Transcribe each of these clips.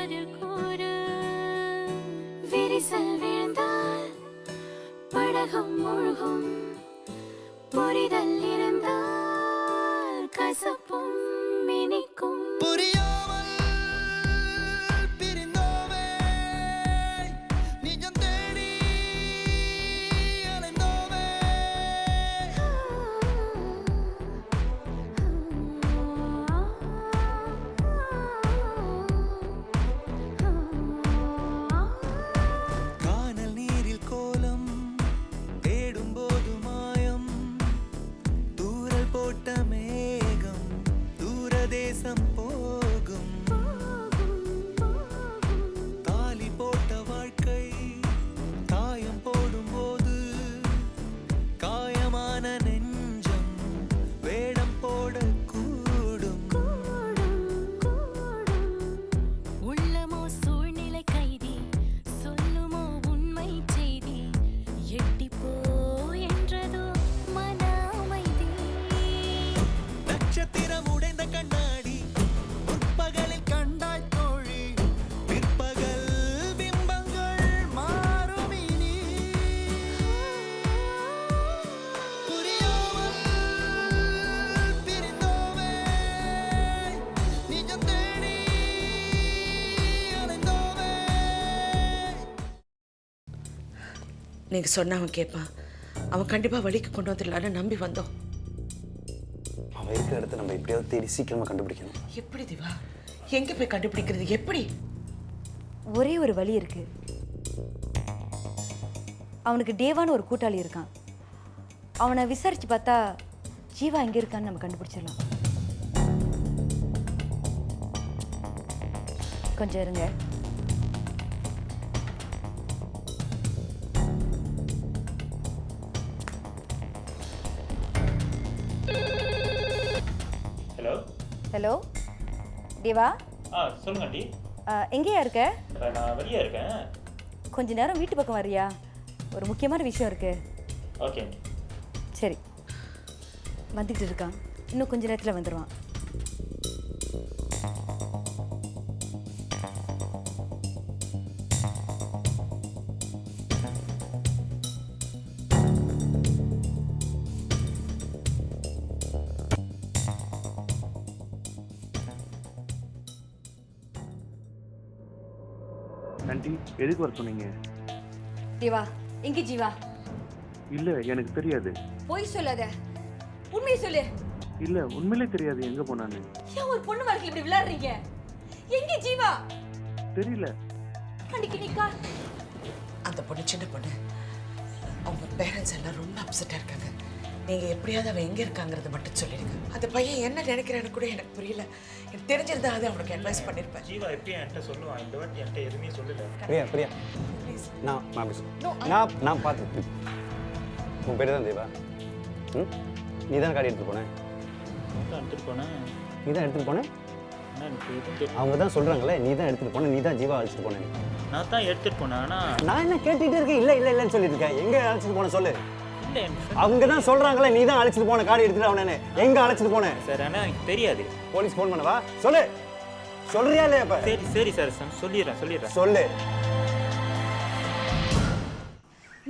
பதில் கூறு. விரிசல் விழுந்தால் படகம் முழுகும். புரிதல் இருந்தால் கசப்பும் இனிக்கும். நீங்க சொன்ன அவன் கேட்பான். அவன் கண்டிப்பா வழிக்கு கொண்டு வந்துடலான்னு நம்பி வந்தோம். அவன் இருக்கிற இடத்த நம்ம எப்படியாவது தேடி சீக்கிரமா கண்டுபிடிக்கணும். எப்படி திவா? எங்க போய் கண்டுபிடிக்கிறது? எப்படி? ஒரே ஒரு வழி இருக்கு. அவனுக்கு தேவான்னு ஒரு கூட்டாளி இருக்கான். அவனை விசாரிச்சு பார்த்தா ஜீவா எங்க இருக்கான்னு நம்ம கண்டுபிடிச்சிடலாம். கொஞ்சம் இருங்க. ஹலோ ஹலோ தேவா. சொல்லுங்க ஆண்டி. எங்கேயா இருக்க? நான் வெளியே இருக்கேன். கொஞ்ச நேரம் வீட்டு பக்கம் வரியா? ஒரு முக்கியமான விஷயம் இருக்கு. ஓகே. சரி, வந்துக்கிட்டு இருக்கான். இன்னும் கொஞ்ச நேரத்தில் வந்துடுவான். ஆண்டி, எதுக்கு வர சொன்னீங்க? தேவா, எங்க ஜீவா? இல்ல, எனக்கு தெரியாது. போய் சொல்லாத, உண்மையை சொல்லு. இல்ல, உண்மையிலே தெரியாது எங்க போனான்னு. ஏன் ஒரு பொண்ணு வாழ்க்கையில இப்படி விளையாடுறீங்க? எங்க ஜீவா? தெரியல. அன்னைக்கு நிக்கா அந்த பொண்ணு சின்ன பொண்ணு. அவங்க பேரண்ட்ஸ் எல்லாம் ரொம்ப அப்செட்டா இருக்காங்க. நீங்க எப்படியாவது அவன் எங்க இருக்காங்கிறத மட்டும் சொல்லிடுங்க. அந்த பையன் என்ன நினைக்கிறான்னு கூட எனக்கு புரியல. எனக்கு தெரிஞ்சிருந்தா அது அவனுக்கு அட்வைஸ் பண்ணிருப்பேன். ஜீவா எப்படி என்கிட்ட சொல்லுவான்? இந்த வாட்டி என்கிட்ட எதுவுமே சொல்லல. பிரியா பிரியா நான் நான் பார்த்து. உன் பேர் தான் தேவா. நீ தான் காடி எடுத்துட்டு போனேன். எடுத்துட்டு போனேன். நீ தான் எடுத்துட்டு போனேன். அவங்க தான் சொல்றாங்களே நீ தான் எடுத்துட்டு போன, நீ தான் ஜீவா அழைச்சிட்டு போனேன். நான் தான் எடுத்துட்டு போனேன். ஆனா நான் என்ன கேட்டுட்டே இருக்கேன். இல்ல இல்ல இல்லன்னு சொல்லிட்டு இருக்கேன். எங்க அழைச்சிட்டு போன சொல்லு. இல்ல, அவங்க தான் சொல்றாங்களே நீ தான் அழைச்சிட்டு போன, காடி எடுத்துட்டு அவனே. எங்க அழைச்சிட்டு போனேன் சார்? ஆனா எனக்கு தெரியாது. போலீஸ் ஃபோன் பண்ணவா? சொல்லு. சொல்றியா இல்லையா? இப்ப சரி சரி சார், சொல்லிடுறேன். சொல்லு.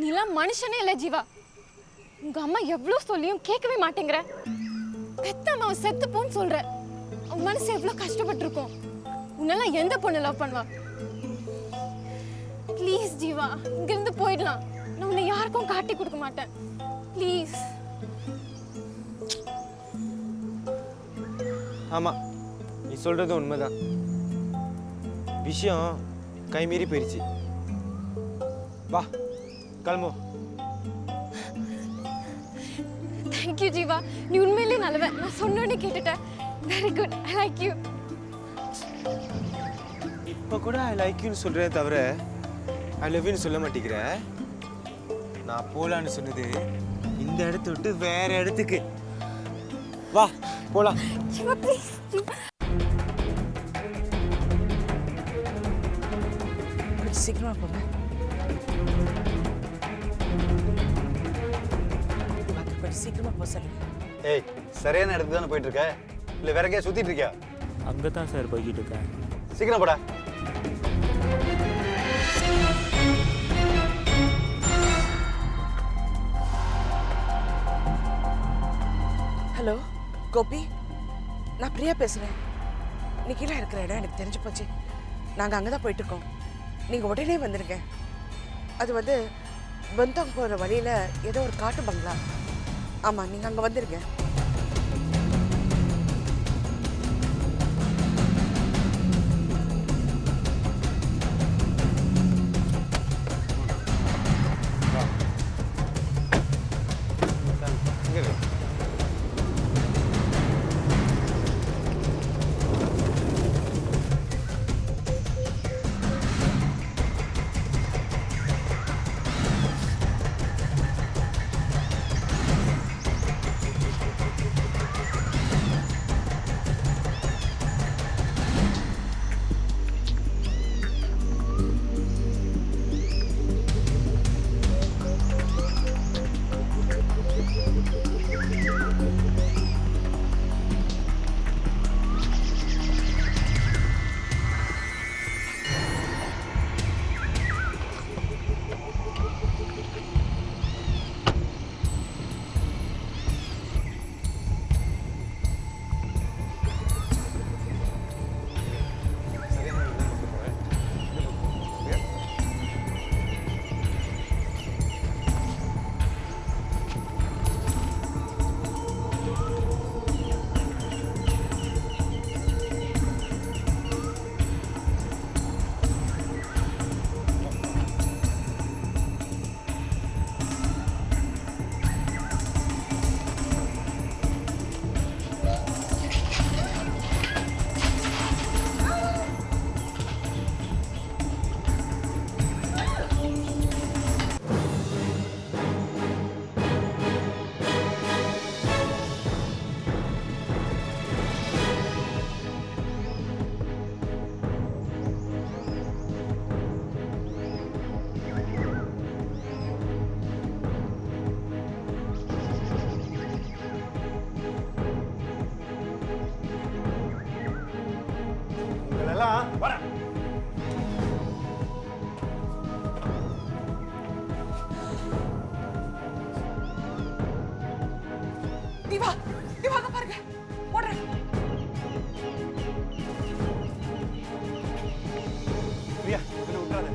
நீலாம் மனுஷனே இல்லை ஜீவா. உங்க அம்மா எவ்வளோ சொல்லியும் கேட்கவே மாட்டேங்கிற. பெத்த அம்மாவை செத்து போன்னு சொல்ற. உன் மனசு எவ்வளோ கஷ்டப்பட்டிருக்கும். உன்னெல்லாம் எந்த பொண்ணு லவ் பண்ணுவா? ப்ளீஸ் ஜீவா, இங்கிருந்து போயிடலாம். நான் உன்னை யாருக்கும் காட்டி கொடுக்க மாட்டேன். ப்ளீஸ். ஆமா, நீ சொல்றது உண்மைதான். விஷயம் கை மீறி போயிடுச்சு. வா கிளம்புவோம். தேங்க்யூ ஜீவா, நீ உண்மையிலே நல்லவன். நான் சொன்னோன்னே கேட்டுட்டேன். Very good, I like you. இப்போ கூட ஐ லைக் யூன்னு சொல்றே தவிர ஐ லவ் யூன்னு சொல்ல மாட்டேங்கிற. நான் போலான்னு சொன்னது இந்த இடத்த விட்டு வேற இடத்துக்கு. வா போலாம். ஜீவா ப்ளீஸ். சீக்கிரமா போங்க. கொஞ்சம் சீக்கிரமா போ சொல்லுங்க. ஏய், சரியான இடத்துக்கு தானே போயிட்டு இருக்க? இல்ல வேற எங்கேயா சுத்திட்டு இருக்கியா? அங்கே தான் சார் போய்கிட்டு இருக்கேன். சீக்கிரம் போடா. ஹலோ கோபி, நான் பிரியா பேசுகிறேன். நீ கீழே இருக்கிற இடம் எனக்கு தெரிஞ்சு போச்சு. நாங்கள் அங்கே தான் போயிட்டுருக்கோம். நீங்கள் உடனே வந்துடுங்க. அது வந்து பந்தாங் போகிற வழியில் ஏதோ ஒரு காட்டு பங்களா. ஆமாம், நீங்கள் அங்கே வந்துடுங்க. திவா, திவாங்க பாருங்க, ஓடுறேன். பிரியா, இதில் விட்டுறாத.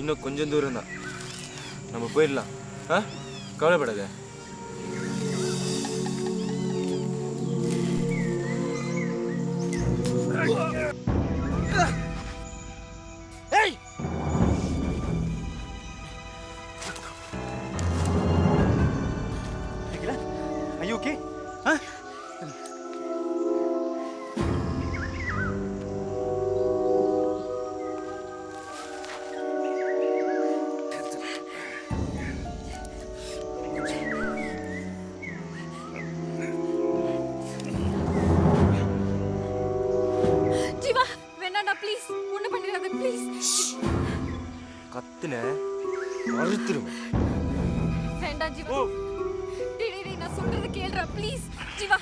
இன்னும் கொஞ்சம் தூரம் தான், நம்ம போயிடலாம். கவலைப்படாத. Are you okay? கத்துன அழுத்துருவேன். வேண்டாம் ஜீவா. டேய் நான் சொல்றது கேளுடா ப்ளீஸ். ஜீவா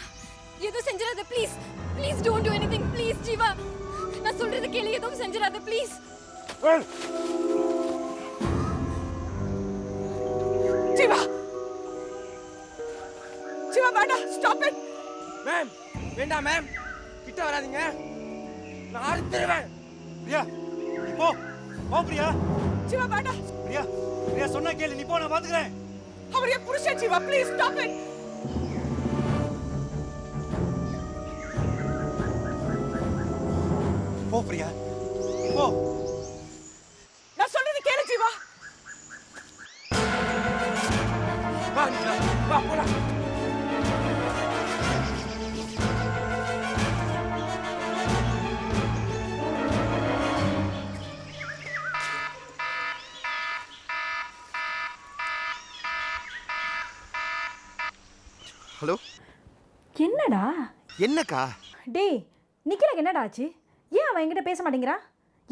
எதுவும் செஞ்சிராத please. Please don't do anything please Jeeva. நான் சொல்றது கேளு, எதுவும் செஞ்சிராத ப்ளீஸ். ஜீவா ஜீவா வேண்டாம், ஸ்டாப் இட். மேம் வேண்டாம் மேம், கிட்ட வராதீங்க, நான் அறுத்துருவேன். பிரியா நீ போ போ பிரியா. ஜீவா வேண்டாம். பிரியா பிரியா சொன்னா கேளு, நீ போ, நான் பாத்துக்கிறேன். அவர் என் புருஷன் ஜீவா, ப்ளீஸ் ஸ்டாப் இட். போ பிரியா போ. நான் சொல்றது கேளு ஜீவா. வா நிக்கலா, வா போலாம். ஹலோ, என்னடா என்னக்கா? டேய் நிக்கிலாக்கு என்னடா ஆச்சு? ஏன் அவன் என்கிட்ட பேச மாட்டேங்கிறா?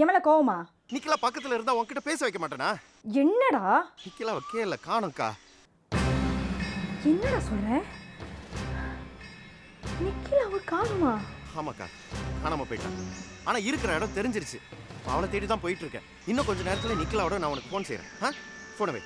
எமல கோவமா? நிக்கிலா பக்கத்துல இருந்தா உன்கிட்ட பேச வைக்க மாட்டேனா? என்னடா நிக்கிலா கேள காணோம்க்கா. என்னடா சொல்ற? நிக்கிலாவை காணுமா? ஆமாக்கா, காணாம போயிட்டான். ஆனா இருக்கிற இடம் தெரிஞ்சிருச்சு. அவனை தேடி தான் போயிட்டு இருக்கேன். இன்னும் கொஞ்ச நேரத்துல நிக்கிலாவோட நான் உனக்கு ஃபோன் செய்யறேன். ஃபோனை வை.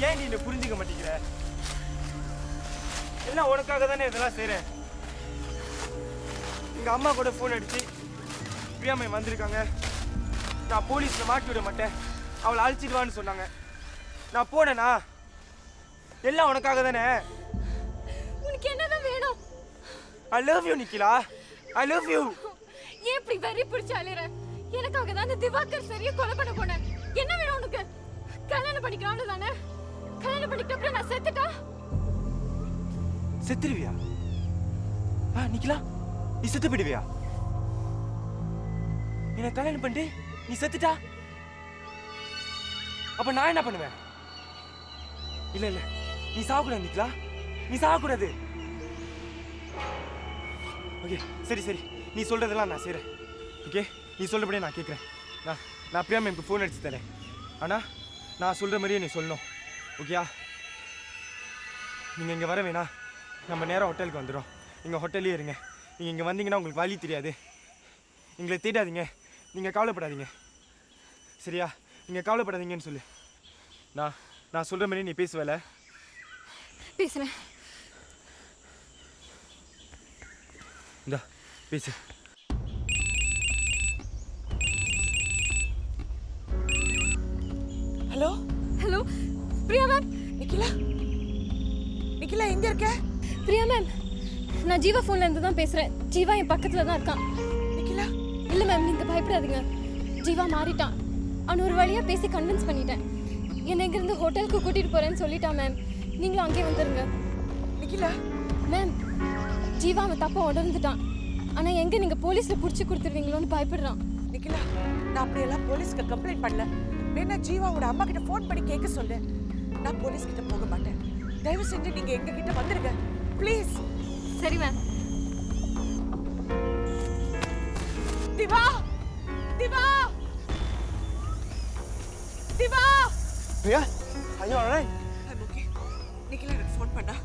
ஏண்டி என்ன புரிஞ்சுக்க மாட்டேங்கிற? எல்லாம் உனக்காக தானே இதெல்லாம் செய்றேன். எங்க அம்மா கூட ஃபோன் அடிச்சு பிரியாமை வந்திருக்காங்க, நான் போலீஸ்ல மாட்டி விட மாட்டேன், அவளை அழிச்சிடுவான்னு சொன்னாங்க. நான் போனேனா? எல்லாம் உனக்காக தானே. உனக்கு என்னதான் வேணும்? I love you Nikhila, I love you. ஏன் இப்படி வெறி பிடிச்சு அலையற? எனக்காக தான் அந்த திவாகர் சரியா கொலை பண்ண போனேன். என்ன வேணும் உனக்கு? கல்யாணம் பண்ணிக்கலாம்னு தானே? கல்யாணம் பண்ணிக்கிட்ட அப்புறம் நான் செத்துட்டா? செத்துருவியா? நிக்கிலா, நீ செத்து போயிடுவியா? என்ன கல்யாணம் பண்ணிட்டு நீ செத்துட்டா அப்ப நான் என்ன பண்ணுவேன்? இல்ல இல்ல, நீ சாகக்கூடாது நிக்கிலா, நீ சாகக்கூடாது. ஓகே சரி சரி, நீ சொல்றதெல்லாம் நான் செய்றேன். ஓகே, நீ சொல்றபடியே நான் கேட்குறேன். நான் பிரியா மேம்க்கு ஃபோன் அடிச்சு தரேன். ஆனா நான் சொல்ற மாதிரியே நீ சொல்லணும். ஓகேயா? நீங்க இங்க வர வேணாம், நம்ம நேரம் ஹோட்டலுக்கு வந்துடும். நீங்கள் ஹோட்டல்லே இருங்க. நீங்கள் இங்கே வந்தீங்கன்னா உங்களுக்கு வழி தெரியாது. எங்களை தேடாதீங்க, நீங்கள் கவலைப்படாதீங்க. சரியா? நீங்கள் கவலைப்படாதீங்கன்னு சொல்லு. நான் சொல்கிற மாதிரி நீ பேசுவல. பேசுறேன். இந்தா பேசு. Hello hello Priya ma'am. Nikhila, Nikhila எங்க இருக்க? பிரியா மேம், நான் ஜீவா ஃபோன்ல இருந்து தான் பேசுறேன். ஜீவா என் பக்கத்துல தான் இருக்கான். நிக்கிலா, இல்ல மேம், நீங்க பயப்படாதீங்க. ஜீவா மாறிட்டான். அவன் ஒரு வழியா பேசி கன்வின்ஸ் பண்ணிட்டேன். என்னை இங்கிருந்து ஹோட்டலுக்கு கூட்டிட்டு போறேன்னு சொல்லிட்டான் மேம். நீங்களும் அங்கேயே வந்துருங்க. நிக்கிலா, மேம், ஜீவா அவன் தப்பா உணர்ந்துட்டான். ஆனா எங்க நீங்க போலீஸ்ல புடிச்சு கொடுத்துருவீங்களோன்னு பயப்படுறான். நிக்கிலா, நான் அப்படியெல்லாம் போலீஸ்க்கு கம்ப்ளைண்ட் பண்ணல. வேணா ஜீவாவோட அம்மா கிட்ட ஃபோன் பண்ணி கேட்க சொல்லு. நான் போலீஸ் கிட்ட போக மாட்டேன். தயவு செஞ்சு நீங்க எங்க கிட்ட வந்துருங்க ப்ளீஸ். சரி ma'am. Diva, Diva, Diva. Priya, are you alright? I'm okay. Nikhila எனக்கு ஃபோன் பண்ணா.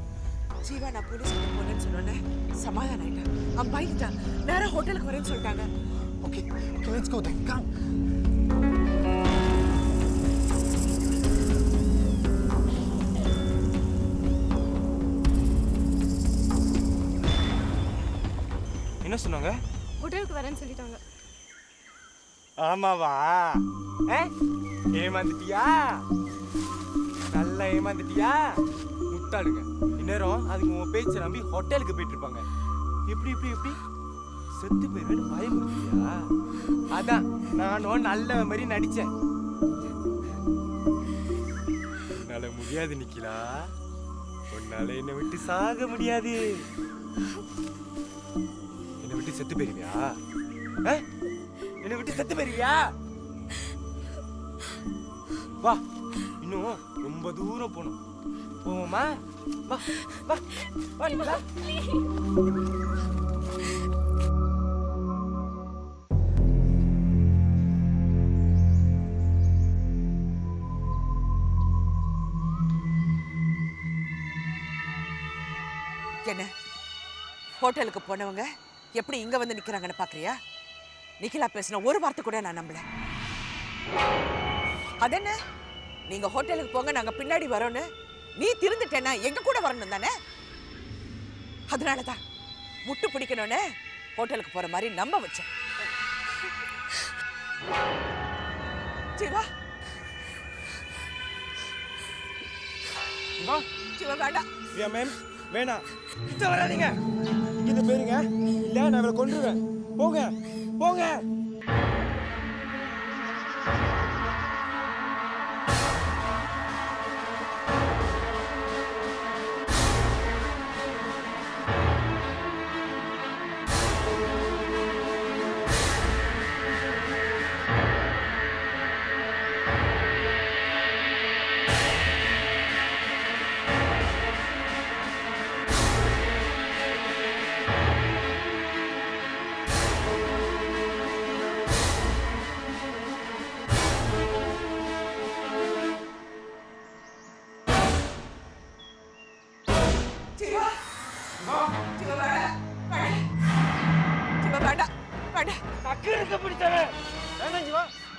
ஜீவா நான் போலீஸ் கிட்ட போறேன்னு சொன்னோன்னே சமாதானம் ஆயிட்டான். அவன் பயந்துட்டான். நேரா ஹோட்டலுக்கு வரேன்னு சொல்லிட்டாங்க. Okay, let's go then. Come. என்ன சொன்னாங்க? ஹோட்டலுக்கு வரேன்னு சொல்லிட்டாங்க. ஆமாவா? ஏமாந்துட்டியா? நல்லா ஏமாந்துட்டியா? முட்டாளுங்க. இந்நேரம் அதுக்கு உன் பேச்சை நம்பி ஹோட்டலுக்கு போயிட்டு இருப்பாங்க. எப்படி எப்படி எப்படி செத்து போயிருவேன்னு பயமுறுத்தியா? அதான் நானும் நல்ல மாதிரி நடிச்சேன். உன்னால முடியாது நிக்கிலா. உன்னால என்னை விட்டு சாக முடியாது. என்னை விட்டு செத்து போயிருவியா? என்னை விட்டு செத்து போயிருவியா? வா, இன்னும் ரொம்ப தூரம் போகணும். போவோமா? வா வா வா நிக்கிலா. என்ன ஹோட்டலுக்கு போனவங்க எப்படி இங்க வந்து நிக்கிறாங்கன்னு பாக்குறியா? நிக்கிலா பேசின ஒரு வார்த்தை கூட நான் நம்பல. அதென்ன நீங்க ஹோட்டலுக்கு போங்க நாங்க பின்னாடி வரோன்னு நீ திருந்துட்டேன்னா எங்க கூட வரணும் தானே? அதனாலதான் முட்டு பிடிக்கணும்னு ஹோட்டலுக்கு போற மாதிரி நம்ப வச்சேன். ஜீவா, வா ஜீவா வேண்டாம். பிரியா மேம், வேணாம். கிட்ட வராதீங்க. இங்கிருந்து போயிருங்க. இல்ல நான் இவளை கொன்றுவேன். போங்க போங்க.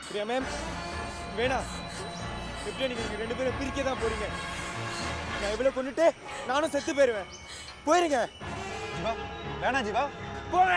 பிரியா மேம், வேணாம். எப்படியா நீங்க ரெண்டு பேரும் பிரிக்க தான் போறீங்க. நான் இவ்வளவு கொண்டுட்டு நானும் செத்து போயிருவேன். போயிருங்க. ஜீவா, வேணாம் ஜீவா. போங்க.